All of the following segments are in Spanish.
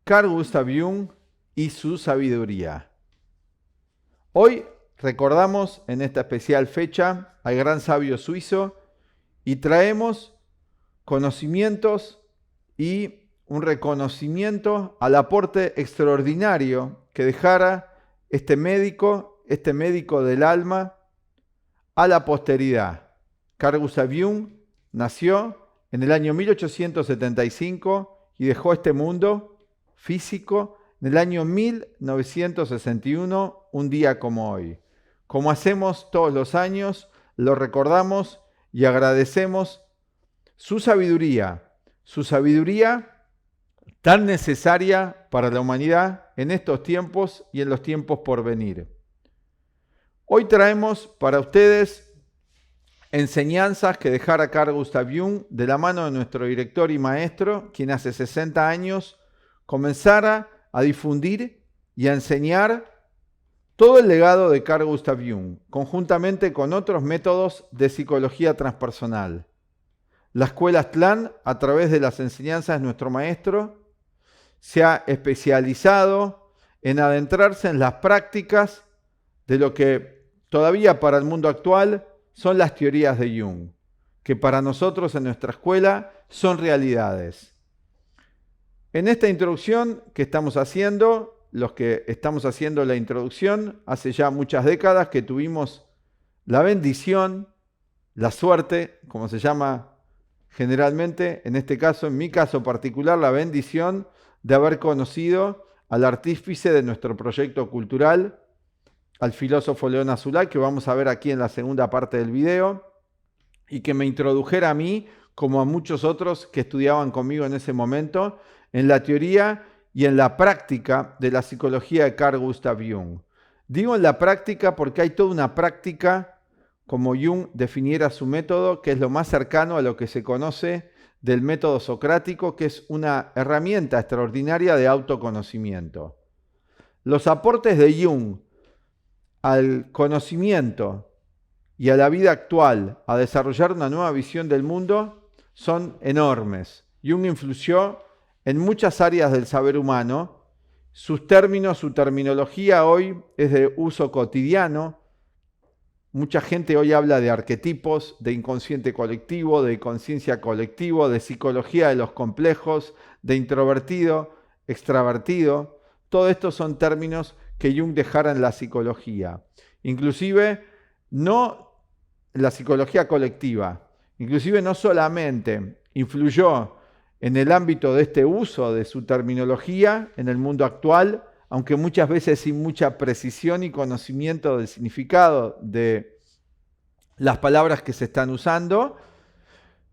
Carl Gustav Jung y su sabiduría. Hoy recordamos en esta especial fecha al gran sabio suizo y traemos conocimientos y un reconocimiento al aporte extraordinario que dejara este médico del alma, a la posteridad. Carl Gustav Jung nació en el año 1875 y dejó este mundo físico en el año 1961, un día como hoy. Como hacemos todos los años, lo recordamos y agradecemos su sabiduría tan necesaria para la humanidad en estos tiempos y en los tiempos por venir. Hoy traemos para ustedes enseñanzas que dejara Carl Gustav Jung de la mano de nuestro director y maestro, quien hace 60 años comenzara a difundir y a enseñar todo el legado de Carl Gustav Jung, conjuntamente con otros métodos de psicología transpersonal. La Escuela Aztlán, a través de las enseñanzas de nuestro maestro, se ha especializado en adentrarse en las prácticas de lo que todavía para el mundo actual son las teorías de Jung, que para nosotros en nuestra escuela son realidades. En esta introducción que estamos haciendo, los que estamos haciendo la introducción, hace ya muchas décadas que tuvimos la bendición, la suerte, como se llama generalmente, en este caso, en mi caso particular, la bendición de haber conocido al artífice de nuestro proyecto cultural, al filósofo León Azulay, que vamos a ver aquí en la segunda parte del video, y que me introdujera a mí, como a muchos otros que estudiaban conmigo en ese momento, en la teoría y en la práctica de la psicología de Carl Gustav Jung. Digo en la práctica porque hay toda una práctica, como Jung definiera su método, que es lo más cercano a lo que se conoce del método socrático, que es una herramienta extraordinaria de autoconocimiento. Los aportes de Jung al conocimiento y a la vida actual, a desarrollar una nueva visión del mundo, son enormes. Jung influyó en muchas áreas del saber humano. Sus términos, su terminología hoy es de uso cotidiano. Mucha gente hoy habla de arquetipos, de inconsciente colectivo, de conciencia colectivo, de psicología de los complejos, de introvertido, extravertido. Todo esto son términos que Jung dejara en la psicología. Inclusive, no en la psicología colectiva, inclusive no solamente influyó en el ámbito de este uso de su terminología en el mundo actual, aunque muchas veces sin mucha precisión y conocimiento del significado de las palabras que se están usando,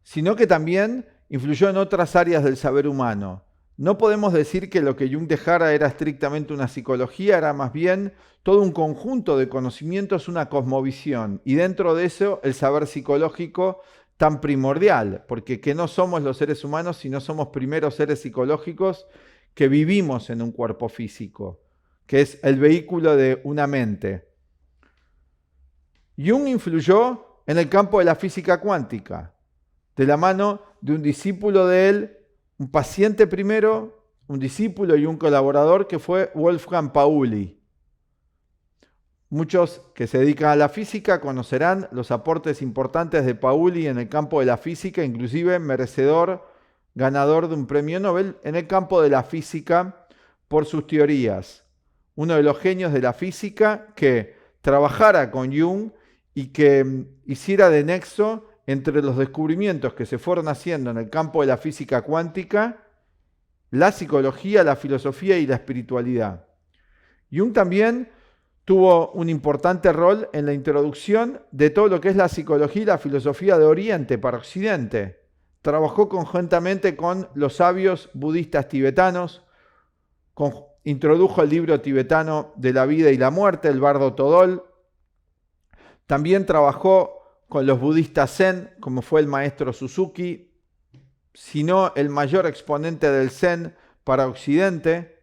sino que también influyó en otras áreas del saber humano. No podemos decir que lo que Jung dejara era estrictamente una psicología, era más bien todo un conjunto de conocimientos, una cosmovisión, y dentro de eso el saber psicológico tan primordial, porque que no somos los seres humanos, sino somos primero seres psicológicos que vivimos en un cuerpo físico, que es el vehículo de una mente. Jung influyó en el campo de la física cuántica, de la mano de un discípulo de él, un paciente primero, un discípulo y un colaborador que fue Wolfgang Pauli. Muchos que se dedican a la física conocerán los aportes importantes de Pauli en el campo de la física, inclusive merecedor, ganador de un premio Nobel en el campo de la física por sus teorías. Uno de los genios de la física que trabajara con Jung y que hiciera de nexo entre los descubrimientos que se fueron haciendo en el campo de la física cuántica, la psicología, la filosofía y la espiritualidad. Jung también tuvo un importante rol en la introducción de todo lo que es la psicología y la filosofía de Oriente para Occidente. Trabajó conjuntamente con los sabios budistas tibetanos, introdujo el libro tibetano de la vida y la muerte, el Bardo Todol. También trabajó con los budistas Zen, como fue el maestro Suzuki, sino el mayor exponente del Zen para Occidente.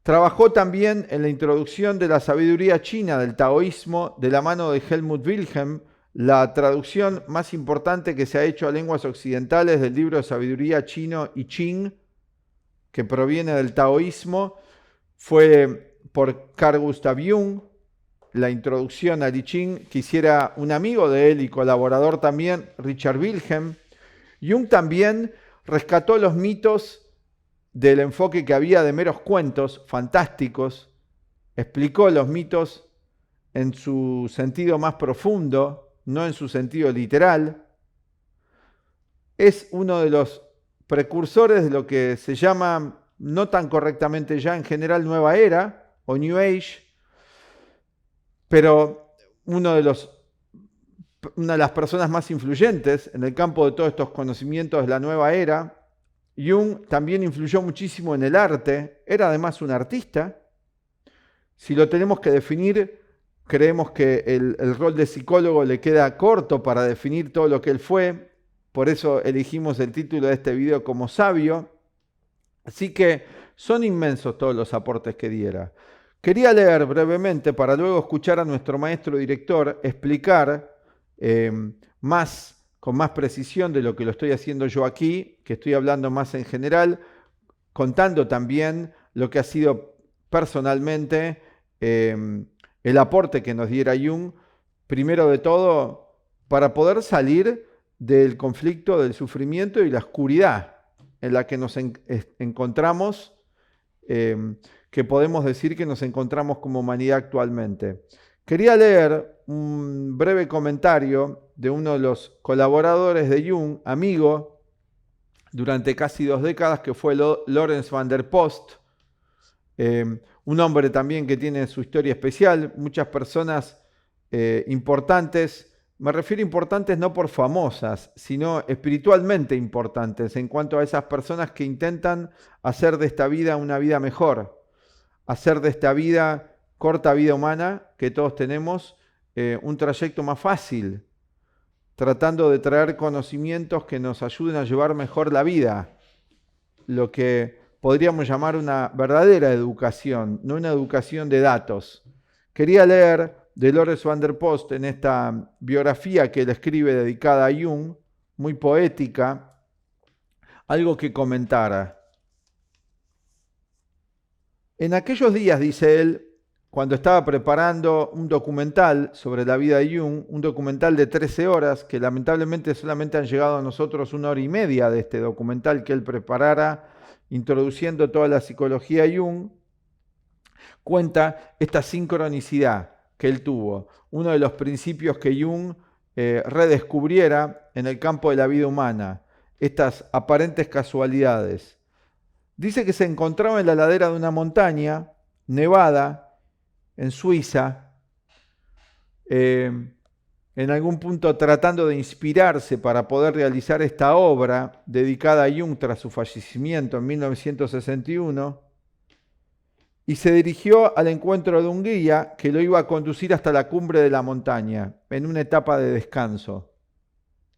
Trabajó también en la introducción de la sabiduría china del taoísmo de la mano de Helmut Wilhelm, la traducción más importante que se ha hecho a lenguas occidentales del libro de sabiduría chino I Ching. que proviene del taoísmo, fue por Carl Gustav Jung. La introducción al I Ching que hiciera un amigo de él y colaborador también, Richard Wilhelm. Jung también rescató los mitos del enfoque que había de meros cuentos fantásticos, explicó los mitos en su sentido más profundo, no en su sentido literal. Es uno de los precursores de lo que se llama, no tan correctamente ya en general, Nueva Era o New Age, pero una de las personas más influyentes en el campo de todos estos conocimientos de la Nueva Era. Jung también influyó muchísimo en el arte, era además un artista. Si lo tenemos que definir, creemos que el rol de psicólogo le queda corto para definir todo lo que él fue, por eso elegimos el título de este video como Sabio. Así que son inmensos todos los aportes que diera. Quería leer brevemente para luego escuchar a nuestro maestro director explicar con más precisión de lo que lo estoy haciendo yo aquí, que estoy hablando más en general, contando también lo que ha sido personalmente el aporte que nos diera Jung, primero de todo, para poder salir del conflicto, del sufrimiento y la oscuridad en la que nos encontramos, que podemos decir que nos encontramos como humanidad actualmente. Quería leer un breve comentario de uno de los colaboradores de Jung, amigo durante casi 2 décadas, que fue Lawrence van der Post, un hombre también que tiene su historia especial. Muchas personas importantes, me refiero a importantes no por famosas, sino espiritualmente importantes, en cuanto a esas personas que intentan hacer de esta vida una vida mejor, hacer de esta vida, corta vida humana que todos tenemos, un trayecto más fácil, tratando de traer conocimientos que nos ayuden a llevar mejor la vida, lo que podríamos llamar una verdadera educación, no una educación de datos. Quería leer de Lawrence van der Post en esta biografía que él escribe dedicada a Jung, muy poética, algo que comentara. En aquellos días, dice él, cuando estaba preparando un documental sobre la vida de Jung, un documental de 13 horas, que lamentablemente solamente han llegado a nosotros 1 hora y media de este documental que él preparara, introduciendo toda la psicología de Jung, cuenta esta sincronicidad que él tuvo, uno de los principios que Jung redescubriera en el campo de la vida humana, estas aparentes casualidades. Dice que se encontraba en la ladera de una montaña nevada en Suiza, en algún punto tratando de inspirarse para poder realizar esta obra dedicada a Jung tras su fallecimiento en 1961, y se dirigió al encuentro de un guía que lo iba a conducir hasta la cumbre de la montaña, en una etapa de descanso.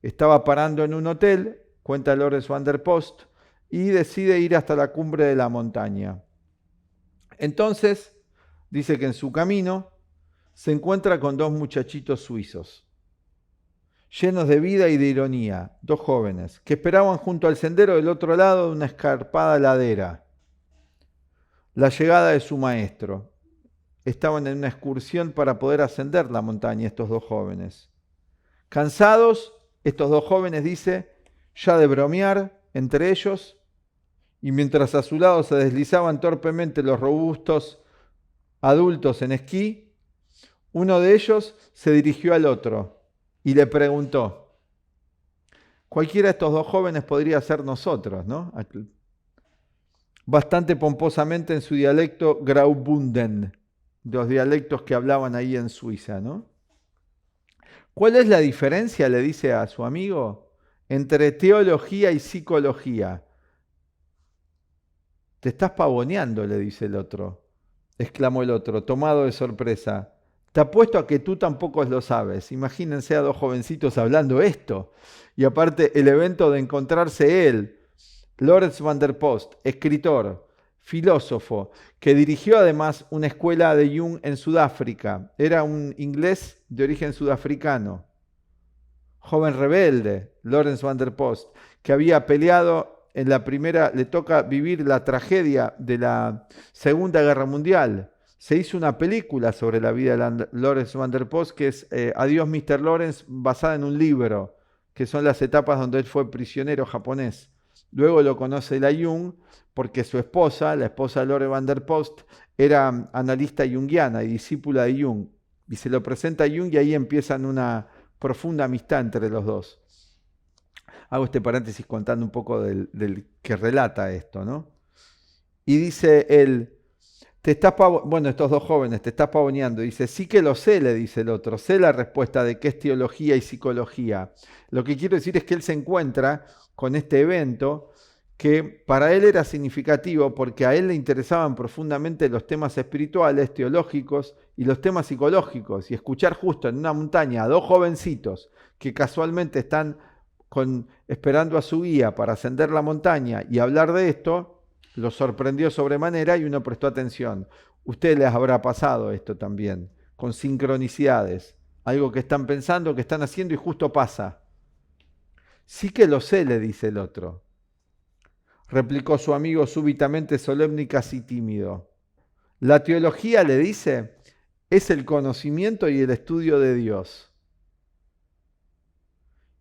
Estaba parando en un hotel, cuenta Lawrence van der Post, y decide ir hasta la cumbre de la montaña. Entonces, dice que en su camino se encuentra con 2 muchachitos suizos, llenos de vida y de ironía, 2 jóvenes, que esperaban junto al sendero del otro lado de una escarpada ladera la llegada de su maestro. Estaban en una excursión para poder ascender la montaña estos 2 jóvenes. Cansados, estos 2 jóvenes, dice, ya de bromear entre ellos, y mientras a su lado se deslizaban torpemente los robustos adultos en esquí, uno de ellos se dirigió al otro y le preguntó: cualquiera de estos 2 jóvenes podría ser nosotros, ¿no? Bastante pomposamente en su dialecto Graubünden, los dialectos que hablaban ahí en Suiza, ¿no? ¿Cuál es la diferencia, le dice a su amigo, entre teología y psicología? Te estás pavoneando, le dice el otro, exclamó el otro, tomado de sorpresa. Te apuesto a que tú tampoco lo sabes. Imagínense a 2 jovencitos hablando esto. Y aparte el evento de encontrarse él, Lawrence van der Post, escritor, filósofo, que dirigió además una escuela de Jung en Sudáfrica. Era un inglés de origen sudafricano. Joven rebelde, Lawrence van der Post, que había peleado en la primera, le toca vivir la tragedia de la Segunda Guerra Mundial. Se hizo una película sobre la vida de Lawrence van der Post, que es Adiós Mr. Lawrence, basada en un libro, que son las etapas donde él fue prisionero japonés. Luego lo conoce la Jung, porque su esposa, la esposa de Lawrence van der Post, era analista junguiana y discípula de Jung. Y se lo presenta a Jung y ahí empiezan una profunda amistad entre los dos. Hago este paréntesis contando un poco del que relata esto, ¿no? Y dice él, estos dos jóvenes, te estás pavoneando. Dice, sí que lo sé, le dice el otro. Sé la respuesta de qué es teología y psicología. Lo que quiero decir es que él se encuentra con este evento que para él era significativo porque a él le interesaban profundamente los temas espirituales, teológicos y los temas psicológicos. Y escuchar justo en una montaña a dos jovencitos que casualmente están esperando a su guía para ascender la montaña y hablar de esto, lo sorprendió sobremanera y uno prestó atención. Ustedes les habrá pasado esto también, con sincronicidades, algo que están pensando, que están haciendo y justo pasa. Sí que lo sé, le dice el otro, replicó su amigo súbitamente solemne y casi tímido. La teología, le dice, es el conocimiento y el estudio de Dios.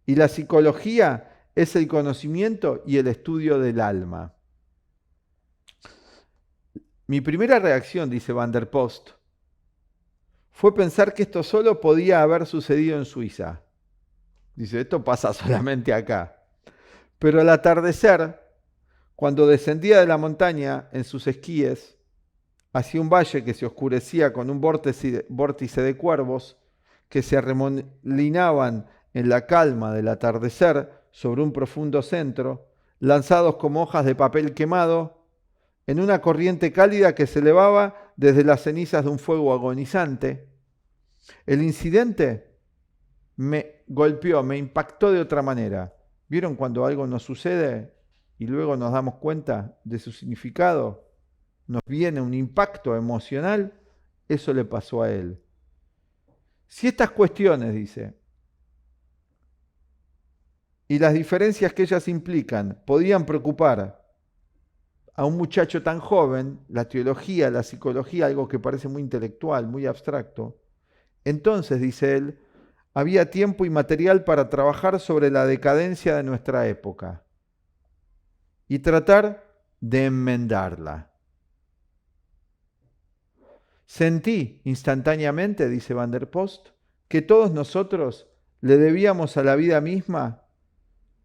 Y la psicología es el conocimiento y el estudio del alma. Mi primera reacción, dice van der Post, fue pensar que esto solo podía haber sucedido en Suiza. Dice, esto pasa solamente acá. Pero al atardecer, cuando descendía de la montaña en sus esquíes, hacia un valle que se oscurecía con un vórtice de cuervos que se arremolinaban en la calma del atardecer sobre un profundo centro, lanzados como hojas de papel quemado, en una corriente cálida que se elevaba desde las cenizas de un fuego agonizante. El incidente me golpeó, me impactó de otra manera. ¿Vieron cuando algo nos sucede y luego nos damos cuenta de su significado? Nos viene un impacto emocional. Eso le pasó a él. Si estas cuestiones, dice, y las diferencias que ellas implican podían preocupar a un muchacho tan joven, la teología, la psicología, algo que parece muy intelectual, muy abstracto, entonces, dice él, había tiempo y material para trabajar sobre la decadencia de nuestra época y tratar de enmendarla. Sentí instantáneamente, dice van der Post, que todos nosotros le debíamos a la vida misma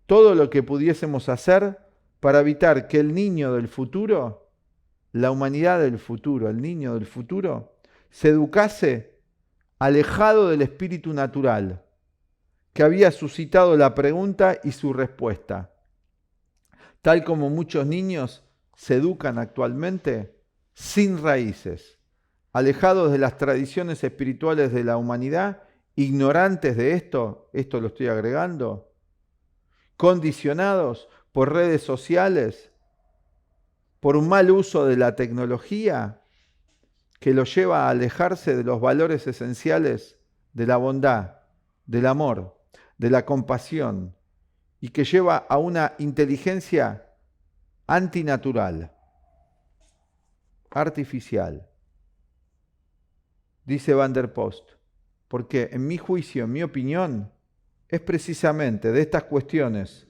todo lo que pudiésemos hacer para evitar que el niño del futuro, la humanidad del futuro, el niño del futuro, se educase alejado del espíritu natural que había suscitado la pregunta y su respuesta. Tal como muchos niños se educan actualmente sin raíces, alejados de las tradiciones espirituales de la humanidad, ignorantes de esto lo estoy agregando, condicionados por redes sociales, por un mal uso de la tecnología que los lleva a alejarse de los valores esenciales de la bondad, del amor, de la compasión, y que lleva a una inteligencia antinatural, artificial. Dice van der Post, porque en mi juicio, en mi opinión, es precisamente de estas cuestiones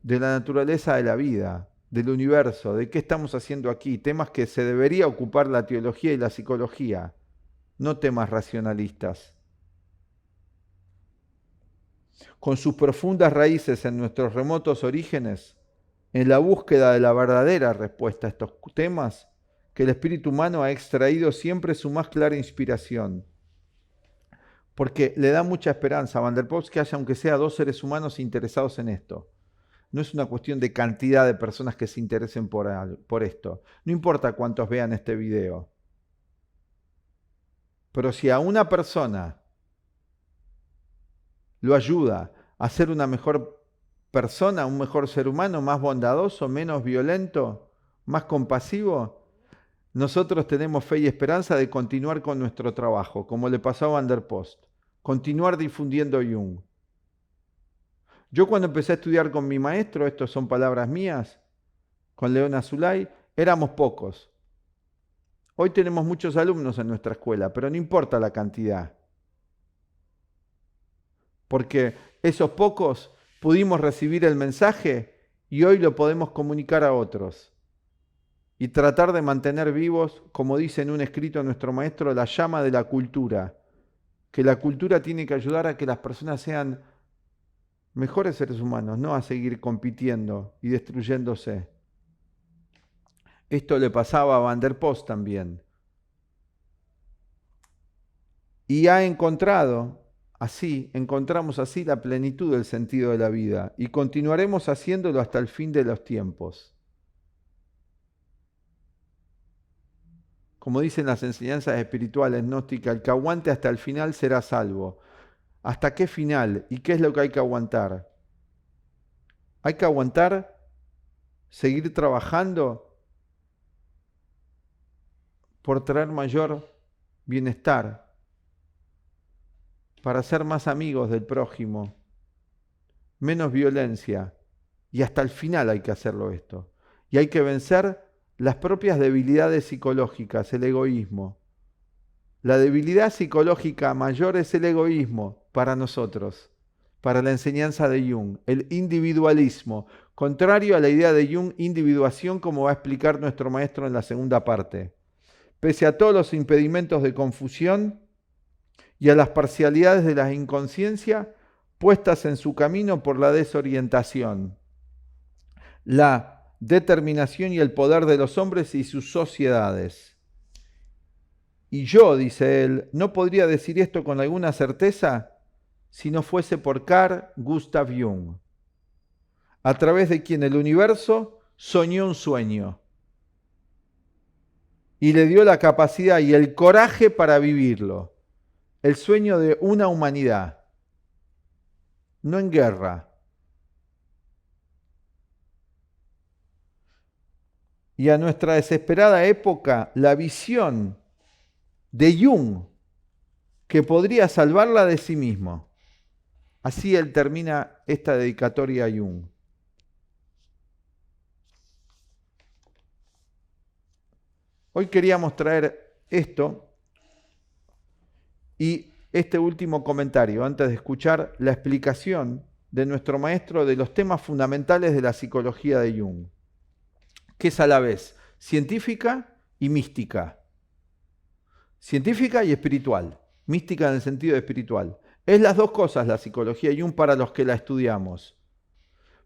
de la naturaleza de la vida, del universo, de qué estamos haciendo aquí, temas que se debería ocupar la teología y la psicología, no temas racionalistas. Con sus profundas raíces en nuestros remotos orígenes, en la búsqueda de la verdadera respuesta a estos temas, que el espíritu humano ha extraído siempre su más clara inspiración. Porque le da mucha esperanza a van der Post que haya, aunque sea, dos seres humanos interesados en esto. No es una cuestión de cantidad de personas que se interesen por esto. No importa cuántos vean este video. Pero si a una persona lo ayuda a ser una mejor persona, un mejor ser humano, más bondadoso, menos violento, más compasivo, nosotros tenemos fe y esperanza de continuar con nuestro trabajo, como le pasó a van der Post. Continuar difundiendo Jung. Yo cuando empecé a estudiar con mi maestro, estas son palabras mías, con León Azulay, éramos pocos. Hoy tenemos muchos alumnos en nuestra escuela, pero no importa la cantidad. Porque esos pocos pudimos recibir el mensaje y hoy lo podemos comunicar a otros. Y tratar de mantener vivos, como dice en un escrito nuestro maestro, la llama de la cultura. Que la cultura tiene que ayudar a que las personas sean mejores seres humanos, no a seguir compitiendo y destruyéndose. Esto le pasaba a Van der Post también. Y encontramos así la plenitud del sentido de la vida y continuaremos haciéndolo hasta el fin de los tiempos. Como dicen las enseñanzas espirituales gnósticas, el que aguante hasta el final será salvo. ¿Hasta qué final? ¿Y qué es lo que hay que aguantar? Hay que aguantar, seguir trabajando por traer mayor bienestar, para ser más amigos del prójimo, menos violencia, y hasta el final hay que hacerlo esto. Y hay que vencer las propias debilidades psicológicas, el egoísmo. La debilidad psicológica mayor es el egoísmo para nosotros, para la enseñanza de Jung, el individualismo, contrario a la idea de Jung, individuación, como va a explicar nuestro maestro en la segunda parte. Pese a todos los impedimentos de confusión y a las parcialidades de la inconsciencia puestas en su camino por la desorientación, la determinación y el poder de los hombres y sus sociedades. Y yo, dice él, no podría decir esto con alguna certeza si no fuese por Carl Gustav Jung, a través de quien el universo soñó un sueño y le dio la capacidad y el coraje para vivirlo. El sueño de una humanidad, no en guerra. Y a nuestra desesperada época, la visión de Jung, que podría salvarla de sí mismo. Así él termina esta dedicatoria a Jung. Hoy queríamos traer esto y este último comentario, antes de escuchar la explicación de nuestro maestro de los temas fundamentales de la psicología de Jung, que es a la vez científica y mística. Científica y espiritual. Mística en el sentido espiritual. Es las dos cosas la psicología de Jung para los que la estudiamos.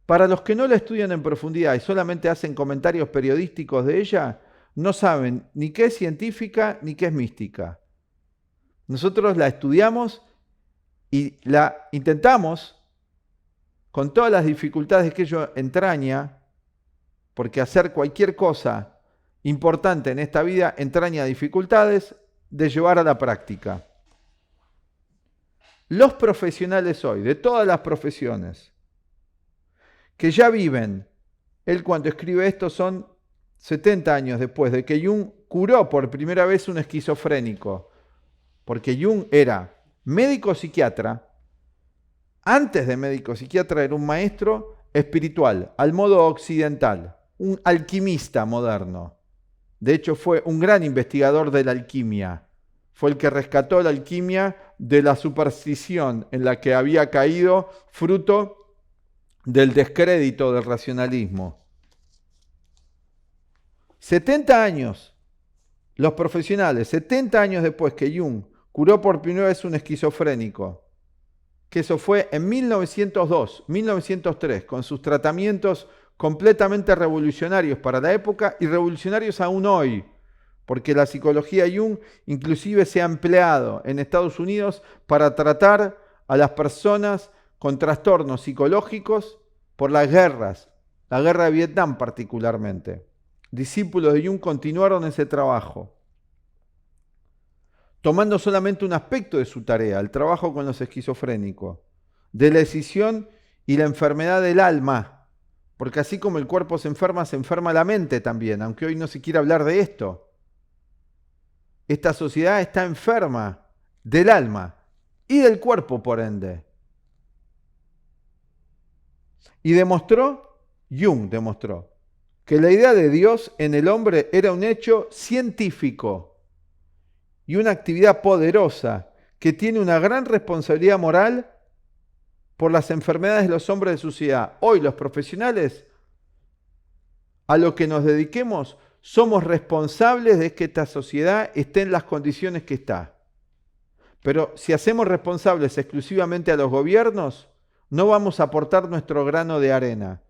Para los que no la estudian en profundidad y solamente hacen comentarios periodísticos de ella, no saben ni qué es científica ni qué es mística. Nosotros la estudiamos y la intentamos, con todas las dificultades que ello entraña, porque hacer cualquier cosa importante en esta vida entraña dificultades, de llevar a la práctica. Los profesionales hoy, de todas las profesiones, que ya viven, él cuando escribe esto son 70 años después de que Jung curó por primera vez un esquizofrénico, porque Jung era médico psiquiatra, antes de médico psiquiatra era un maestro espiritual, al modo occidental, un alquimista moderno. De hecho fue un gran investigador de la alquimia, fue el que rescató la alquimia de la superstición en la que había caído fruto del descrédito del racionalismo. 70 años, los profesionales, 70 años después que Jung curó por primera vez un esquizofrénico, que eso fue en 1902, 1903, con sus tratamientos completamente revolucionarios para la época y revolucionarios aún hoy, porque la psicología Jung inclusive se ha empleado en Estados Unidos para tratar a las personas con trastornos psicológicos por las guerras, la guerra de Vietnam particularmente. Discípulos de Jung continuaron ese trabajo, tomando solamente un aspecto de su tarea, el trabajo con los esquizofrénicos, de la decisión y la enfermedad del alma, porque así como el cuerpo se enferma la mente también, aunque hoy no se quiera hablar de esto. Esta sociedad está enferma del alma y del cuerpo, por ende. Y Jung demostró, que la idea de Dios en el hombre era un hecho científico y una actividad poderosa que tiene una gran responsabilidad moral por las enfermedades de los hombres de su sociedad. Hoy los profesionales, a lo que nos dediquemos, somos responsables de que esta sociedad esté en las condiciones que está. Pero si hacemos responsables exclusivamente a los gobiernos, no vamos a aportar nuestro grano de arena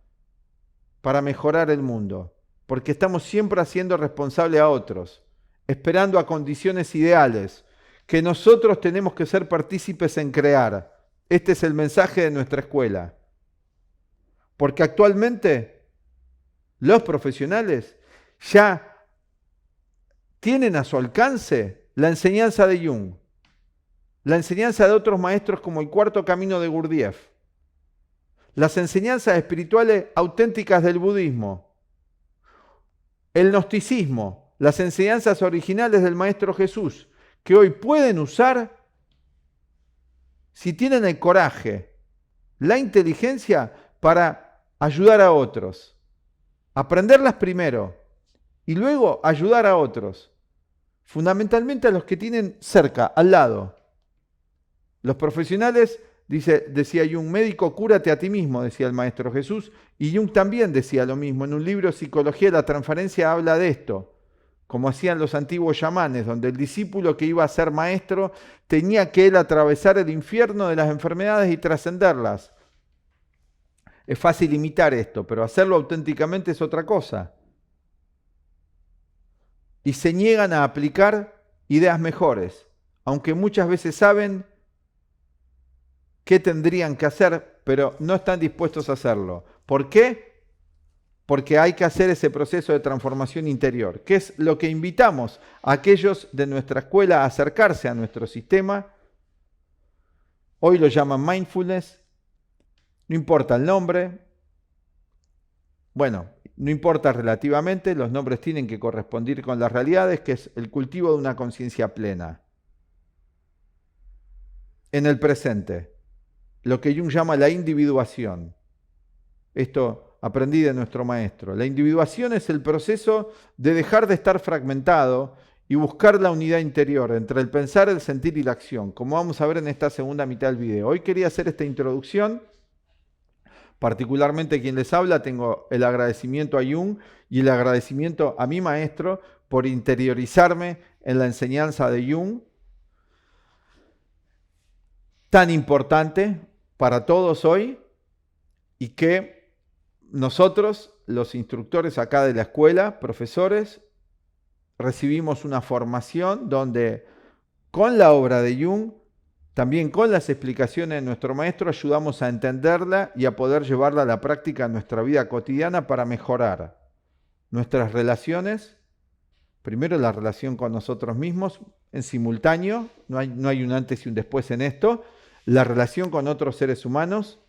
para mejorar el mundo, porque estamos siempre haciendo responsable a otros, esperando a condiciones ideales, que nosotros tenemos que ser partícipes en crear. Este es el mensaje de nuestra escuela. Porque actualmente los profesionales ya tienen a su alcance la enseñanza de Jung, la enseñanza de otros maestros como el Cuarto Camino de Gurdjieff, las enseñanzas espirituales auténticas del budismo, el gnosticismo, las enseñanzas originales del Maestro Jesús, que hoy pueden usar si tienen el coraje, la inteligencia para ayudar a otros. Aprenderlas primero y luego ayudar a otros. Fundamentalmente a los que tienen cerca, al lado. Los profesionales, decía Jung, médico, cúrate a ti mismo, decía el Maestro Jesús, y Jung también decía lo mismo. En un libro, Psicología de la Transferencia, habla de esto, como hacían los antiguos chamanes, donde el discípulo que iba a ser maestro tenía que él atravesar el infierno de las enfermedades y trascenderlas. Es fácil imitar esto, pero hacerlo auténticamente es otra cosa. Y se niegan a aplicar ideas mejores, aunque muchas veces saben qué tendrían que hacer, pero no están dispuestos a hacerlo. ¿Por qué? Porque hay que hacer ese proceso de transformación interior, que es lo que invitamos a aquellos de nuestra escuela a acercarse a nuestro sistema. Hoy lo llaman mindfulness, no importa el nombre, bueno, no importa relativamente, los nombres tienen que corresponder con las realidades, que es el cultivo de una conciencia plena. En el presente, lo que Jung llama la individuación. Esto aprendí de nuestro maestro. La individuación es el proceso de dejar de estar fragmentado y buscar la unidad interior entre el pensar, el sentir y la acción, como vamos a ver en esta segunda mitad del video. Hoy quería hacer esta introducción. Particularmente quien les habla, tengo el agradecimiento a Jung y el agradecimiento a mi maestro por interiorizarme en la enseñanza de Jung, tan importante para todos hoy, y que nosotros, los instructores acá de la escuela, profesores, recibimos una formación donde con la obra de Jung, también con las explicaciones de nuestro maestro, ayudamos a entenderla y a poder llevarla a la práctica en nuestra vida cotidiana para mejorar nuestras relaciones. Primero la relación con nosotros mismos en simultáneo, no hay un antes y un después en esto, la relación con otros seres humanos,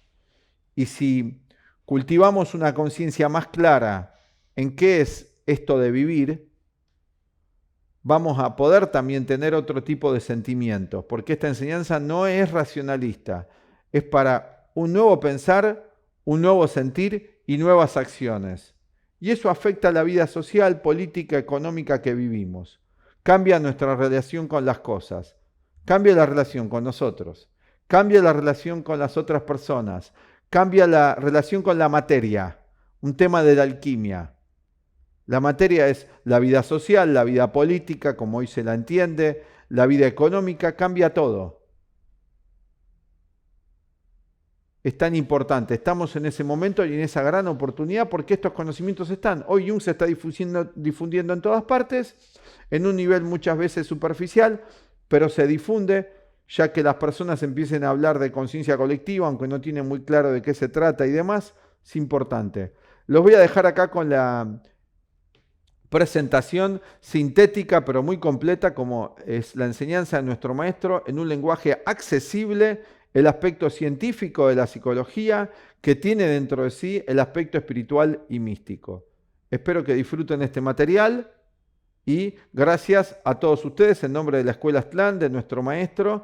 y si cultivamos una conciencia más clara en qué es esto de vivir, vamos a poder también tener otro tipo de sentimientos, porque esta enseñanza no es racionalista, es para un nuevo pensar, un nuevo sentir y nuevas acciones. Y eso afecta a la vida social, política, económica que vivimos. Cambia nuestra relación con las cosas, cambia la relación con nosotros, cambia la relación con las otras personas, cambia la relación con la materia, un tema de la alquimia. La materia es la vida social, la vida política, como hoy se la entiende, la vida económica, cambia todo. Es tan importante, estamos en ese momento y en esa gran oportunidad porque estos conocimientos están. Hoy Jung se está difundiendo en todas partes, en un nivel muchas veces superficial, pero se difunde, ya que las personas empiecen a hablar de conciencia colectiva, aunque no tienen muy claro de qué se trata y demás, es importante. Los voy a dejar acá con la presentación sintética pero muy completa, como es la enseñanza de nuestro maestro, en un lenguaje accesible, el aspecto científico de la psicología que tiene dentro de sí el aspecto espiritual y místico. Espero que disfruten este material y gracias a todos ustedes en nombre de la Escuela Aztlán, de nuestro maestro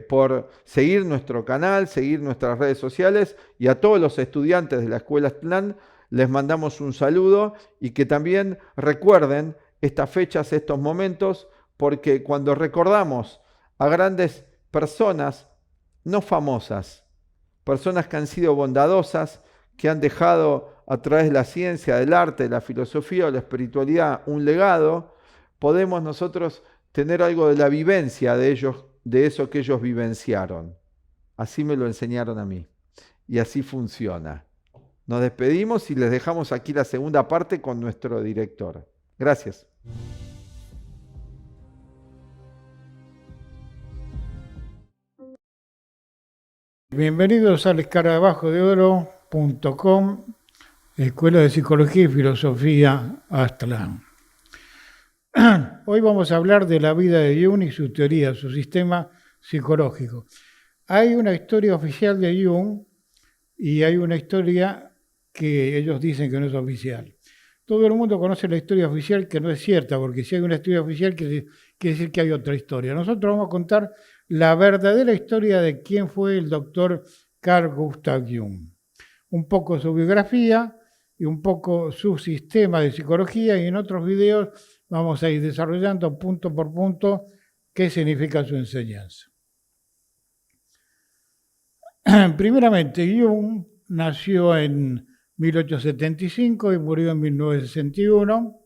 por seguir nuestro canal, seguir nuestras redes sociales, y a todos los estudiantes de la Escuela Aztlán les mandamos un saludo, y que también recuerden estas fechas, estos momentos, porque cuando recordamos a grandes personas, no famosas, personas que han sido bondadosas, que han dejado a través de la ciencia, del arte, de la filosofía o la espiritualidad un legado, podemos nosotros tener algo de la vivencia de ellos, de eso que ellos vivenciaron. Así me lo enseñaron a mí, y así funciona. Nos despedimos y les dejamos aquí la segunda parte con nuestro director. Gracias. Bienvenidos al escarabajodeoro.com, Escuela de Psicología y Filosofía Aztlán. Hoy vamos a hablar de la vida de Jung y su teoría, su sistema psicológico. Hay una historia oficial de Jung y hay una historia que ellos dicen que no es oficial. Todo el mundo conoce la historia oficial, que no es cierta, porque si hay una historia oficial quiere decir que hay otra historia. Nosotros vamos a contar la verdadera historia de quién fue el doctor Carl Gustav Jung. Un poco su biografía y un poco su sistema de psicología, y en otros videos vamos a ir desarrollando punto por punto qué significa su enseñanza. Primeramente, Jung nació en 1875 y murió en 1961,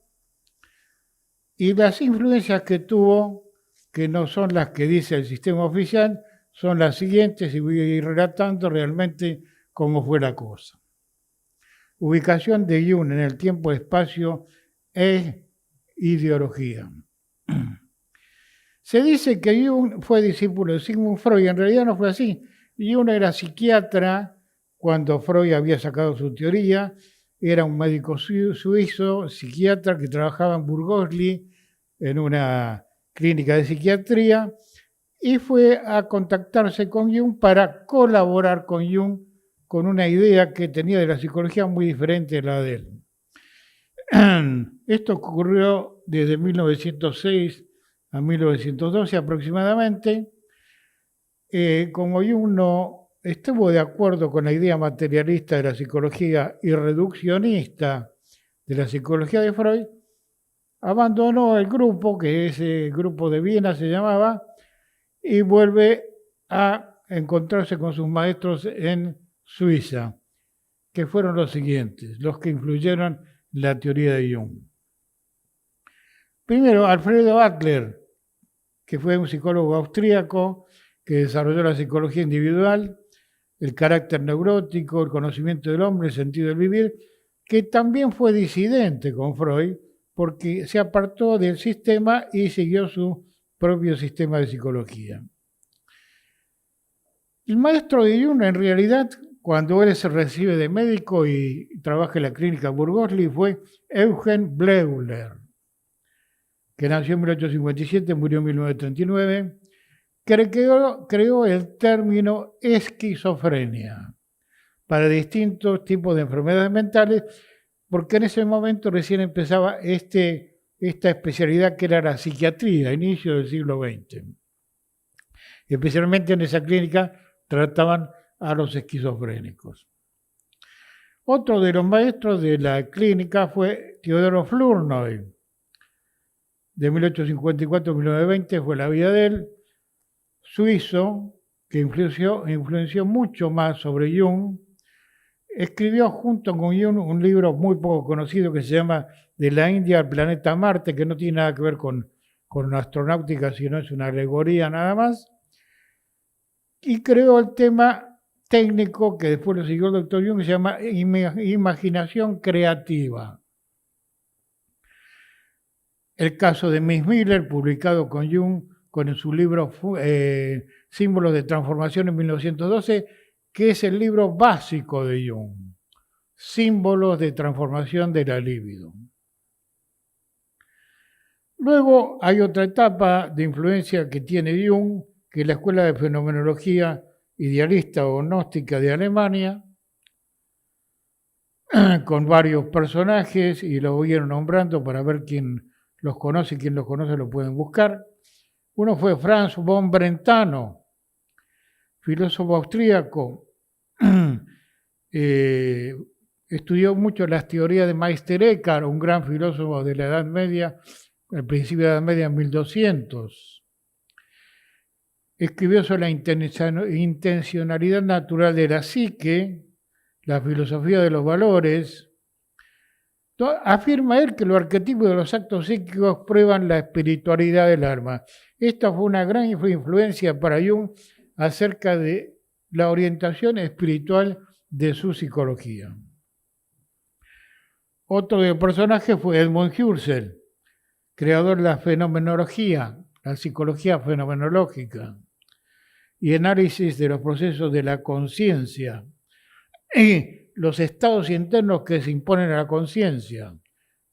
y las influencias que tuvo, que no son las que dice el sistema oficial, son las siguientes, y voy a ir relatando realmente cómo fue la cosa. Ubicación de Jung en el tiempo, espacio e ideología. Se dice que Jung fue discípulo de Sigmund Freud, en realidad no fue así. Jung era psiquiatra cuando Freud había sacado su teoría, era un médico suizo, psiquiatra, que trabajaba en Burgosli, en una clínica de psiquiatría, y fue a contactarse con Jung para colaborar con Jung con una idea que tenía de la psicología muy diferente de la de él. Esto ocurrió desde 1906 a 1912 aproximadamente. Como Jung no estuvo de acuerdo con la idea materialista de la psicología y reduccionista de la psicología de Freud, abandonó el grupo, que ese grupo de Viena se llamaba, y vuelve a encontrarse con sus maestros en Suiza, que fueron los siguientes, los que influyeron en la teoría de Jung. Primero, Alfredo Adler, que fue un psicólogo austríaco que desarrolló la psicología individual, el carácter neurótico, el conocimiento del hombre, el sentido del vivir, que también fue disidente con Freud, porque se apartó del sistema y siguió su propio sistema de psicología. El maestro de Jung, en realidad, cuando él se recibe de médico y trabaja en la clínica Burgosli, fue Eugen Bleuler, que nació en 1857, murió en 1939, que creó el término esquizofrenia para distintos tipos de enfermedades mentales, porque en ese momento recién empezaba esta especialidad que era la psiquiatría, a inicio del siglo XX. Especialmente en esa clínica trataban a los esquizofrénicos. Otro de los maestros de la clínica fue Theodor Flournoy. De 1854 a 1920 fue la vida de él, suizo, que influenció mucho más sobre Jung. Escribió junto con Jung un libro muy poco conocido que se llama De la India al planeta Marte, que no tiene nada que ver con astronáutica, sino es una alegoría nada más. Y creó el tema técnico que después lo siguió el doctor Jung, que se llama imaginación creativa. El caso de Miss Miller, publicado con Jung con su libro Símbolos de Transformación en 1912, que es el libro básico de Jung, Símbolos de Transformación de la libido. Luego hay otra etapa de influencia que tiene Jung, que es la Escuela de Fenomenología Idealista o Gnóstica de Alemania, con varios personajes, y los voy a ir nombrando para ver quién los conoce y quién los conoce lo pueden buscar. Uno fue Franz von Brentano, filósofo austríaco, estudió mucho las teorías de Meister Eckhart, un gran filósofo de la Edad Media, al principio de la Edad Media, en 1200. Escribió sobre la intencionalidad natural de la psique, la filosofía de los valores. Afirma él que los arquetipos de los actos psíquicos prueban la espiritualidad del alma. Esta fue una gran influencia para Jung acerca de la orientación espiritual de su psicología. Otro de los personajes fue Edmund Husserl, creador de la fenomenología, la psicología fenomenológica y análisis de los procesos de la conciencia y los estados internos que se imponen a la conciencia.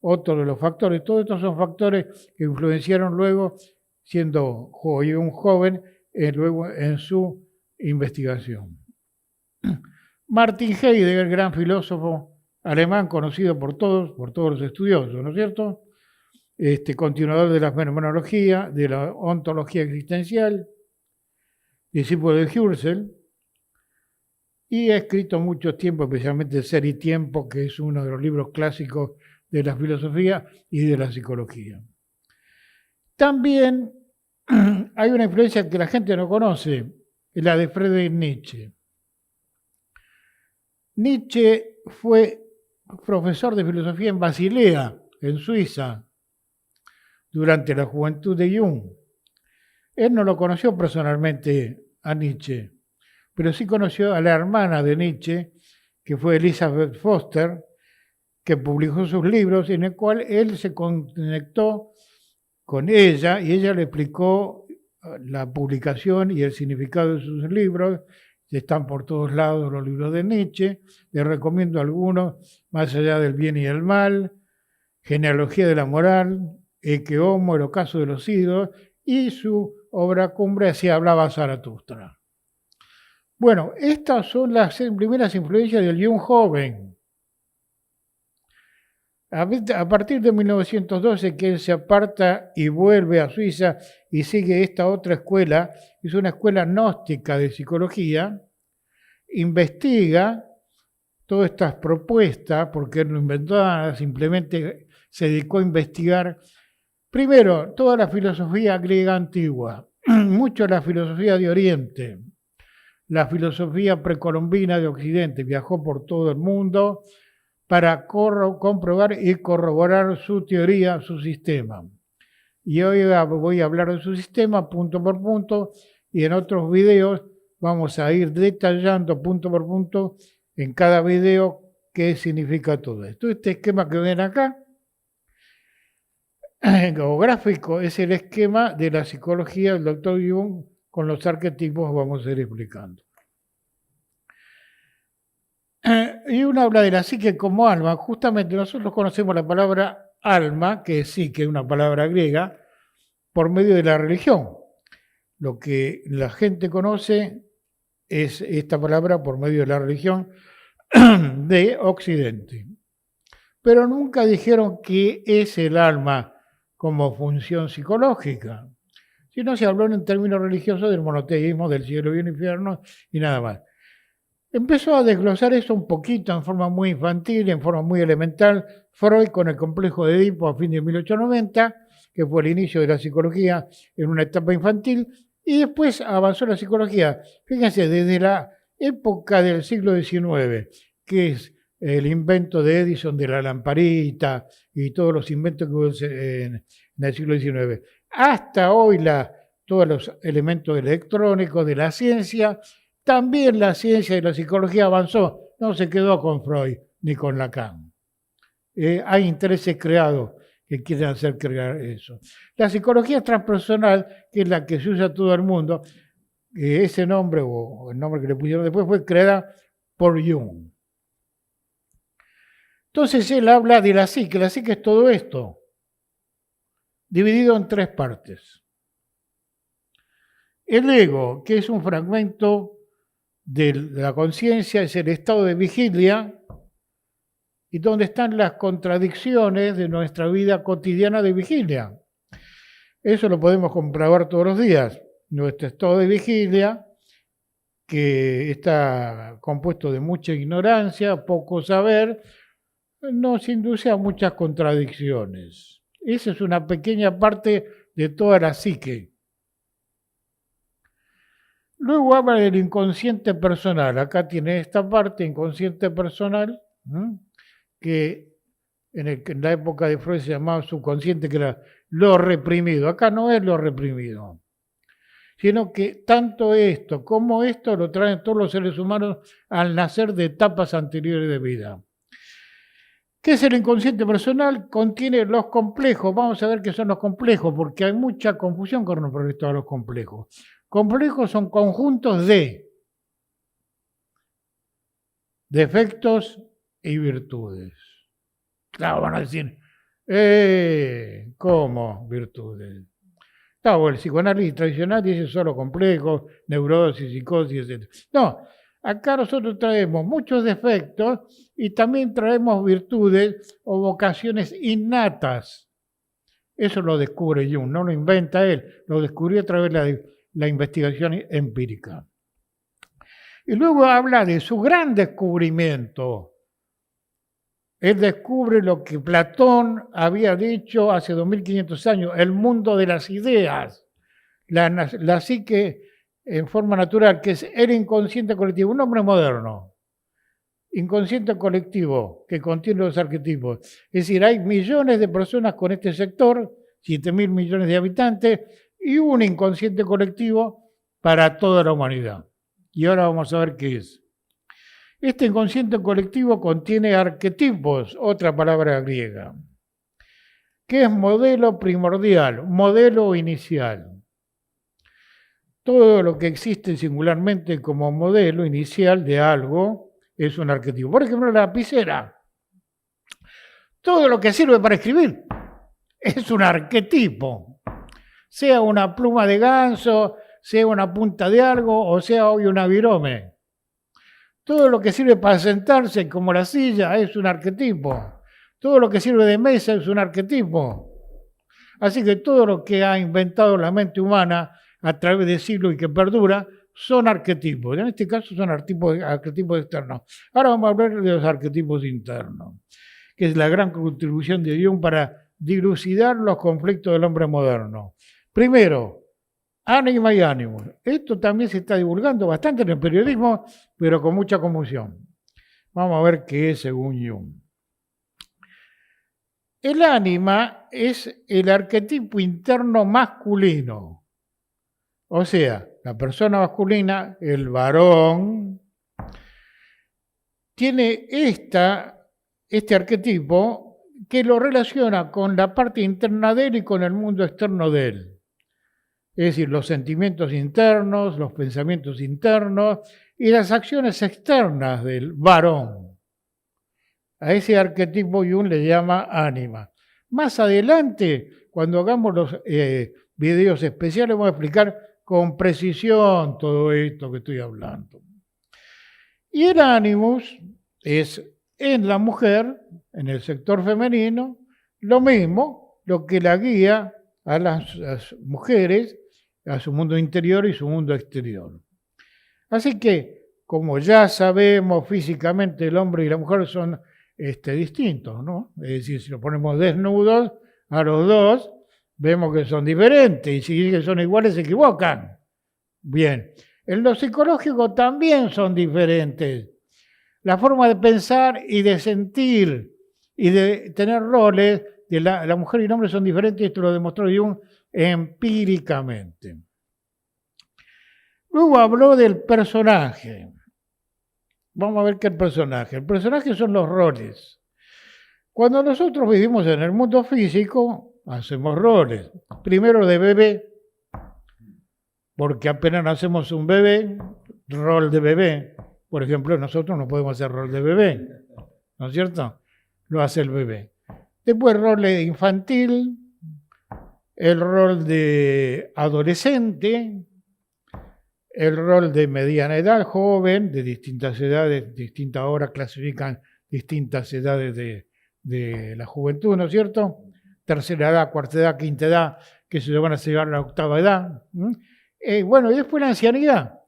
Otro de los factores, todos estos son factores que influenciaron luego, siendo un joven, luego en su investigación. Martin Heidegger, gran filósofo alemán conocido por todos los estudiosos, ¿no es cierto? Continuador de la fenomenología, de la ontología existencial, discípulo de Husserl, y ha escrito mucho tiempo, especialmente Ser y Tiempo, que es uno de los libros clásicos de la filosofía y de la psicología. También hay una influencia que la gente no conoce, es la de Friedrich Nietzsche. Nietzsche fue profesor de filosofía en Basilea, en Suiza, durante la juventud de Jung. Él no lo conoció personalmente a Nietzsche, pero sí conoció a la hermana de Nietzsche, que fue Elizabeth Foster, que publicó sus libros, en el cual él se conectó con ella y ella le explicó la publicación y el significado de sus libros. Están por todos lados los libros de Nietzsche. Les recomiendo algunos, Más allá del bien y el mal, Genealogía de la moral, Ecce Homo, El ocaso de los ídolos, y su obra cumbre, Así hablaba Zaratustra. Bueno, estas son las primeras influencias del Jung joven. A partir de 1912, que él se aparta y vuelve a Suiza y sigue esta otra escuela, es una escuela gnóstica de psicología, investiga todas estas propuestas, porque él no inventó nada, simplemente se dedicó a investigar, primero, toda la filosofía griega antigua, mucho la filosofía de Oriente, la filosofía precolombina de Occidente, viajó por todo el mundo para comprobar y corroborar su teoría, su sistema. Y hoy voy a hablar de su sistema punto por punto, y en otros videos vamos a ir detallando punto por punto en cada video qué significa todo esto. Este esquema que ven acá, o gráfico, es el esquema de la psicología del Dr. Jung con los arquetipos, vamos a ir explicando. Y uno habla de la psique como alma. Justamente nosotros conocemos la palabra alma, que es psique, una palabra griega, por medio de la religión. Lo que la gente conoce es esta palabra por medio de la religión de Occidente. Pero nunca dijeron qué es el alma como función psicológica, sino se habló en términos religiosos del monoteísmo, del cielo y el infierno y nada más. Empezó a desglosar eso un poquito en forma muy infantil, en forma muy elemental, Freud con el complejo de Edipo a fin de 1890, que fue el inicio de la psicología en una etapa infantil, y después avanzó la psicología, fíjense, desde la época del siglo XIX, que es el invento de Edison de la lamparita y todos los inventos que hubo en el siglo XIX, hasta hoy todos los elementos electrónicos de la ciencia. También la ciencia y la psicología avanzó, no se quedó con Freud ni con Lacan. Hay intereses creados que quieren hacer crear eso. La psicología transpersonal, que es la que se usa en todo el mundo, ese nombre o el nombre que le pusieron después fue creada por Jung. Entonces él habla de la psique. La psique es todo esto, dividido en tres partes. El ego, que es un fragmento de la conciencia, es el estado de vigilia y donde están las contradicciones de nuestra vida cotidiana de vigilia. Eso lo podemos comprobar todos los días. Nuestro estado de vigilia, que está compuesto de mucha ignorancia, poco saber, nos induce a muchas contradicciones. Esa es una pequeña parte de toda la psique. Luego habla del inconsciente personal. Acá tiene esta parte, inconsciente personal, que en la época de Freud se llamaba subconsciente, que era lo reprimido. Acá no es lo reprimido, sino que tanto esto como esto lo traen todos los seres humanos al nacer de etapas anteriores de vida. ¿Qué es el inconsciente personal? Contiene los complejos. Vamos a ver qué son los complejos, porque hay mucha confusión con respecto a los complejos. Complejos son conjuntos de defectos y virtudes. Claro, van a decir, ¿cómo virtudes? Claro, el psicoanálisis tradicional dice solo complejos, neurosis, psicosis, etc. No, acá nosotros traemos muchos defectos y también traemos virtudes o vocaciones innatas. Eso lo descubre Jung, no lo inventa él, lo descubrió a través de la investigación empírica. Y luego habla de su gran descubrimiento. Él descubre lo que Platón había dicho hace 2500 años, el mundo de las ideas, la psique en forma natural, que es el inconsciente colectivo, un hombre moderno, inconsciente colectivo que contiene los arquetipos. Es decir, hay millones de personas con este sector, 7.000 millones de habitantes, y un inconsciente colectivo para toda la humanidad. Y ahora vamos a ver qué es. Este inconsciente colectivo contiene arquetipos, otra palabra griega, que es modelo primordial, modelo inicial. Todo lo que existe singularmente como modelo inicial de algo es un arquetipo. Por ejemplo, la lapicera. Todo lo que sirve para escribir es un arquetipo. Sea una pluma de ganso, sea una punta de algo, o sea hoy una virome. Todo lo que sirve para sentarse, como la silla, es un arquetipo. Todo lo que sirve de mesa es un arquetipo. Así que todo lo que ha inventado la mente humana a través de siglos y que perdura, son arquetipos. En este caso son arquetipos externos. Ahora vamos a hablar de los arquetipos internos, que es la gran contribución de Jung para dilucidar los conflictos del hombre moderno. Primero, ánima y ánimo. Esto también se está divulgando bastante en el periodismo, pero con mucha confusión. Vamos a ver qué es según Jung. El ánima es el arquetipo interno masculino. O sea, la persona masculina, el varón, tiene este arquetipo que lo relaciona con la parte interna de él y con el mundo externo de él. Es decir, los sentimientos internos, los pensamientos internos y las acciones externas del varón. A ese arquetipo Jung le llama ánima. Más adelante, cuando hagamos los videos especiales, vamos a explicar con precisión todo esto que estoy hablando. Y el ánimos es en la mujer, en el sector femenino, lo mismo, lo que la guía a las mujeres, a su mundo interior y su mundo exterior. Así que, como ya sabemos físicamente, el hombre y la mujer son distintos, ¿no? Es decir, si los ponemos desnudos a los dos, vemos que son diferentes, y si dicen que son iguales se equivocan. Bien, en lo psicológico también son diferentes. La forma de pensar y de sentir y de tener roles de la mujer y el hombre son diferentes, esto lo demostró Jung empíricamente. Luego habló del personaje. Vamos a ver qué es el personaje. El personaje son los roles. Cuando nosotros vivimos en el mundo físico, hacemos roles. Primero de bebé, porque apenas nacemos un bebé, rol de bebé. Por ejemplo, nosotros no podemos hacer rol de bebé, ¿no es cierto? Lo hace el bebé. Después rol de infantil, el rol de adolescente, el rol de mediana edad, joven, de distintas edades, distintas horas clasifican distintas edades de la juventud, ¿no es cierto? Tercera edad, cuarta edad, quinta edad, que se van a llegar a la octava edad. Bueno, y después la ancianidad,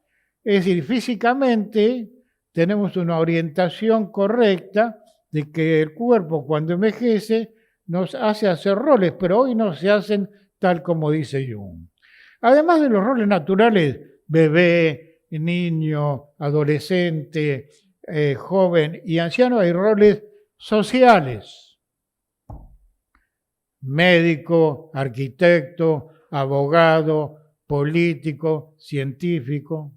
Es decir, físicamente tenemos una orientación correcta de que el cuerpo cuando envejece nos hace hacer roles, pero hoy no se hacen tal como dice Jung. Además de los roles naturales, bebé, niño, adolescente, joven y anciano, hay roles sociales. Médico, arquitecto, abogado, político, científico.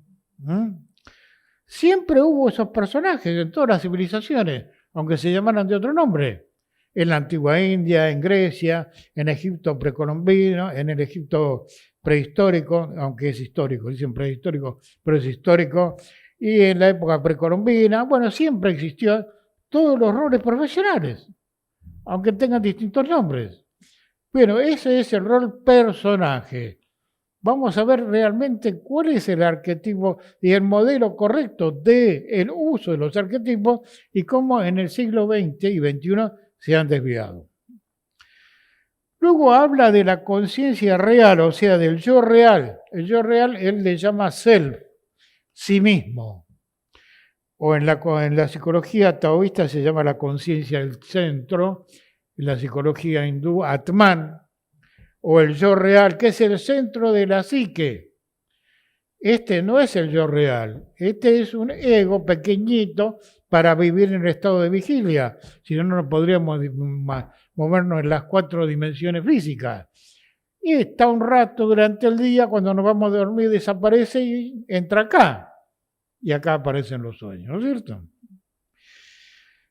Siempre hubo esos personajes en todas las civilizaciones, aunque se llamaran de otro nombre. En la antigua India, en Grecia, en Egipto precolombino, en el Egipto prehistórico, aunque es histórico, dicen prehistórico, pero es histórico, y en la época precolombina, bueno, siempre existió todos los roles profesionales, aunque tengan distintos nombres. Bueno, ese es el rol personaje. Vamos a ver realmente cuál es el arquetipo y el modelo correcto del uso de los arquetipos y cómo en el siglo XX y XXI se han desviado. Luego habla de la conciencia real, o sea, del yo real. El yo real él le llama self, sí mismo. O en la psicología taoísta se llama la conciencia del centro, en la psicología hindú Atman, o el yo real, que es el centro de la psique. Este no es el yo real, este es un ego pequeñito para vivir en el estado de vigilia, si no, no podríamos movernos en las 4 dimensiones físicas. Y está un rato durante el día, cuando nos vamos a dormir desaparece y entra acá. Y acá aparecen los sueños, ¿no es cierto?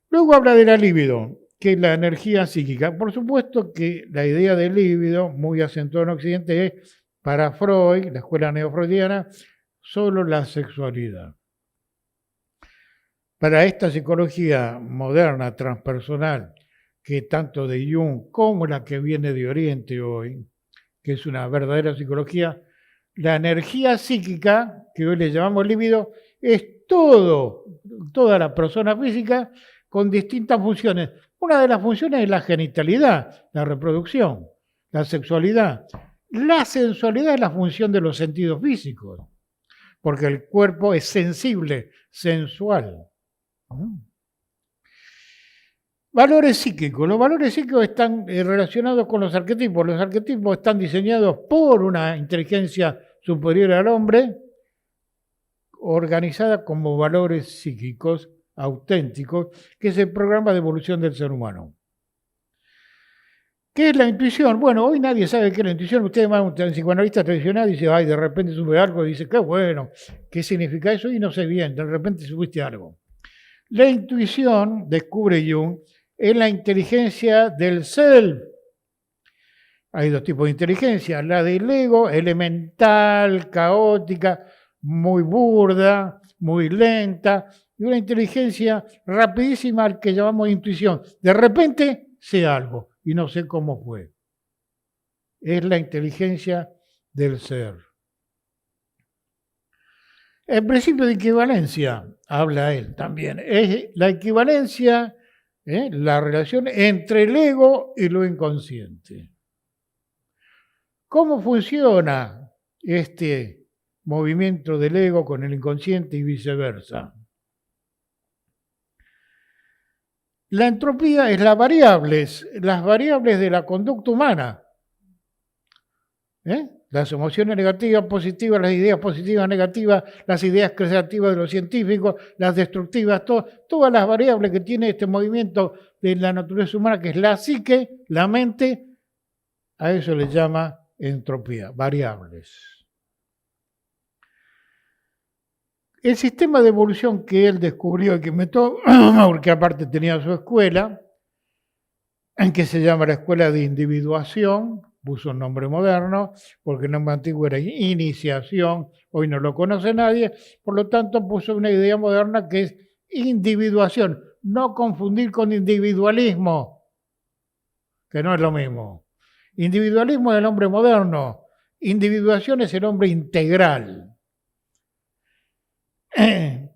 Luego habla de la libido, que es la energía psíquica. Por supuesto que la idea del líbido, muy acentuada en Occidente, es para Freud, la escuela neofreudiana, solo la sexualidad. Para esta psicología moderna, transpersonal, que tanto de Jung como la que viene de Oriente hoy, que es una verdadera psicología, la energía psíquica, que hoy le llamamos líbido, es toda la persona física con distintas funciones. Una de las funciones es la genitalidad, la reproducción, la sexualidad. La sensualidad es la función de los sentidos físicos, porque el cuerpo es sensible, sensual. Valores psíquicos. Los valores psíquicos están relacionados con los arquetipos. Los arquetipos están diseñados por una inteligencia superior al hombre, organizada como valores psíquicos auténticos, que es el programa de evolución del ser humano. ¿Qué es la intuición? Bueno, hoy nadie sabe qué es la intuición. Usted va a un psicoanalista tradicional y dice, ay, de repente sube algo y dice, qué bueno, ¿qué significa eso? Y no sé bien, de repente subiste algo. La intuición, descubre Jung, es la inteligencia del self. Hay 2 tipos de inteligencia, la del ego, elemental, caótica, muy burda, muy lenta, y una inteligencia rapidísima al que llamamos intuición. De repente sé algo y no sé cómo fue. Es la inteligencia del ser. El principio de equivalencia, habla él también, es la equivalencia, la relación entre el ego y lo inconsciente. ¿Cómo funciona este movimiento del ego con el inconsciente y viceversa? La entropía es las variables de la conducta humana. Las emociones negativas, positivas, las ideas positivas, negativas, las ideas creativas de los científicos, las destructivas, todas las variables que tiene este movimiento de la naturaleza humana, que es la psique, la mente, a eso le llama entropía, variables. El sistema de evolución que él descubrió y que inventó, porque aparte tenía su escuela, en que se llama la Escuela de Individuación, puso un nombre moderno, porque el nombre antiguo era iniciación, hoy no lo conoce nadie, por lo tanto puso una idea moderna que es individuación, no confundir con individualismo, que no es lo mismo. Individualismo es el hombre moderno, individuación es el hombre integral.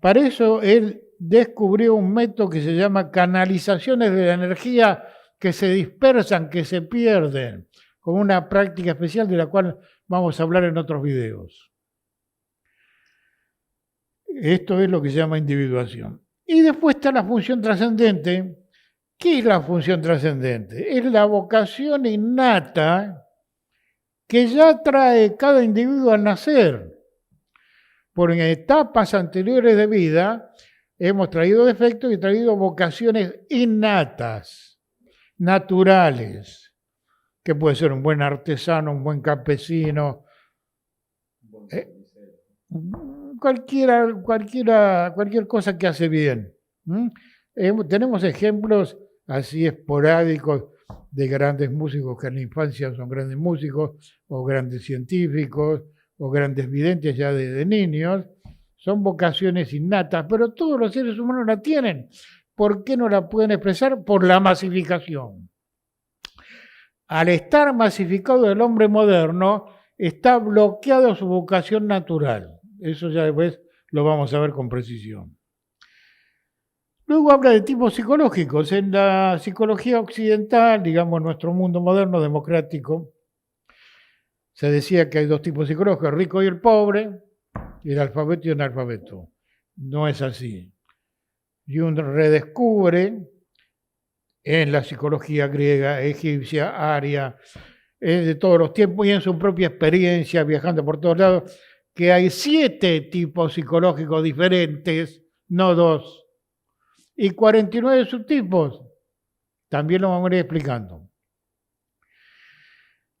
Para eso él descubrió un método que se llama canalizaciones de la energía que se dispersan, que se pierden, con una práctica especial de la cual vamos a hablar en otros videos. Esto es lo que se llama individuación. Y después está la función trascendente. ¿Qué es la función trascendente? Es la vocación innata que ya trae cada individuo al nacer. Por en etapas anteriores de vida hemos traído defectos y traído vocaciones innatas, naturales, que puede ser un buen artesano, un buen campesino, cualquier cosa que hace bien. Tenemos ejemplos así esporádicos de grandes músicos que en la infancia son grandes músicos, o grandes científicos, o grandes videntes ya desde niños. Son vocaciones innatas, pero todos los seres humanos la tienen. ¿Por qué no la pueden expresar? Por la masificación. Al estar masificado el hombre moderno, está bloqueado su vocación natural. Eso ya después lo vamos a ver con precisión. Luego habla de tipos psicológicos. En la psicología occidental, digamos nuestro mundo moderno democrático, se decía que hay dos tipos psicológicos, el rico y el pobre, y el alfabeto y el analfabeto. No es así. Jung redescubre en la psicología griega, egipcia, aria, de todos los tiempos y en su propia experiencia viajando por todos lados, que hay 7 tipos psicológicos diferentes, no 2, y 49 subtipos. También lo vamos a ir explicando.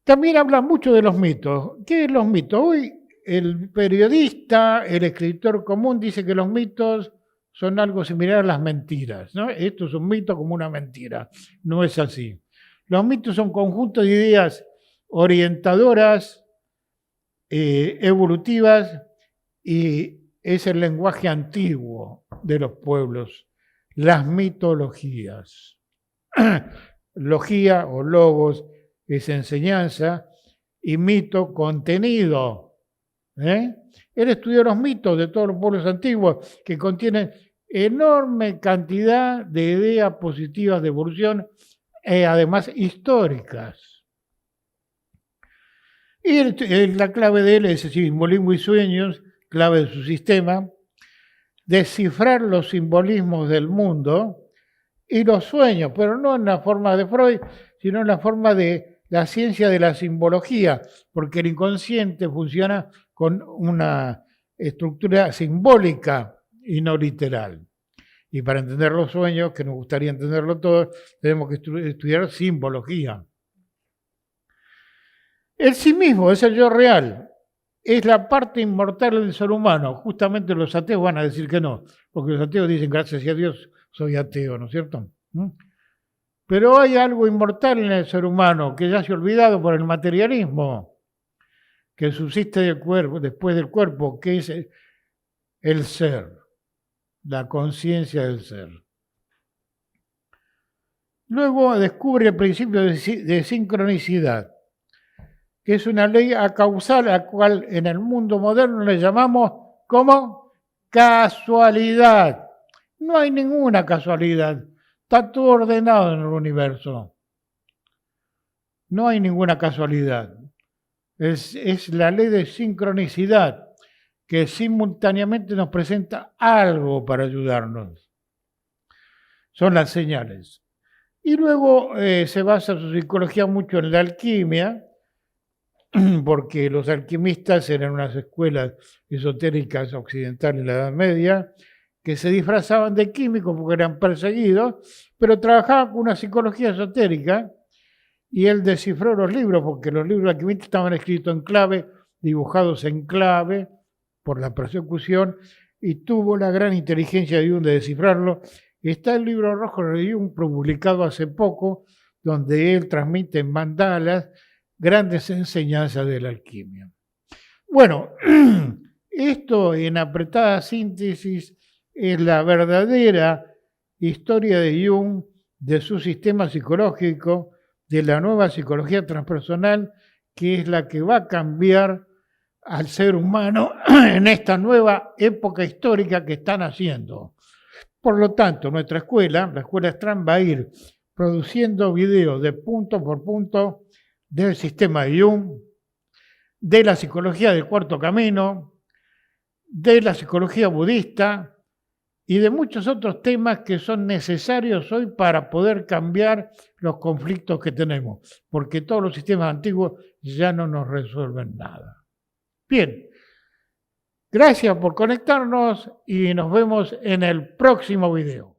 También habla mucho de los mitos. ¿Qué es los mitos? Hoy el periodista, el escritor común dice que los mitos son algo similar a las mentiras, ¿no? Esto es un mito como una mentira. No es así. Los mitos son conjuntos de ideas orientadoras, evolutivas, y es el lenguaje antiguo de los pueblos, las mitologías. Logía o logos es enseñanza y mito contenido. Él estudió los mitos de todos los pueblos antiguos que contienen enorme cantidad de ideas positivas de evolución, además históricas. Y la clave de él es simbolismo y sueños, clave de su sistema, descifrar los simbolismos del mundo y los sueños, pero no en la forma de Freud, sino en la forma de la ciencia de la simbología, porque el inconsciente funciona con una estructura simbólica y no literal. Y para entender los sueños, que nos gustaría entenderlo todos, tenemos que estudiar simbología. El sí mismo es el yo real, es la parte inmortal del ser humano. Justamente los ateos van a decir que no, porque los ateos dicen, gracias a Dios, soy ateo, ¿no es cierto? Pero hay algo inmortal en el ser humano que ya se ha olvidado por el materialismo, que subsiste del cuerpo, después del cuerpo, que es el ser, la conciencia del ser. Luego descubre el principio de sincronicidad, que es una ley acausal a la cual en el mundo moderno le llamamos como casualidad. No hay ninguna casualidad, está todo ordenado en el universo. No hay ninguna casualidad. Es la ley de sincronicidad que simultáneamente nos presenta algo para ayudarnos. Son las señales. Y luego se basa su psicología mucho en la alquimia, porque los alquimistas eran unas escuelas esotéricas occidentales en la Edad Media, que se disfrazaban de químicos porque eran perseguidos, pero trabajaban con una psicología esotérica, y él descifró los libros, porque los libros alquimistas estaban escritos en clave, dibujados en clave por la persecución, y tuvo la gran inteligencia de Jung de descifrarlo. Está el libro rojo de Jung, publicado hace poco, donde él transmite en mandalas grandes enseñanzas de la alquimia. Bueno, esto en apretada síntesis es la verdadera historia de Jung, de su sistema psicológico, de la nueva psicología transpersonal, que es la que va a cambiar al ser humano en esta nueva época histórica que están haciendo. Por lo tanto, nuestra escuela, la Escuela Strand, va a ir produciendo videos de punto por punto del sistema de Jung, de la psicología del cuarto camino, de la psicología budista y de muchos otros temas que son necesarios hoy para poder cambiar los conflictos que tenemos, porque todos los sistemas antiguos ya no nos resuelven nada. Bien, gracias por conectarnos y nos vemos en el próximo video.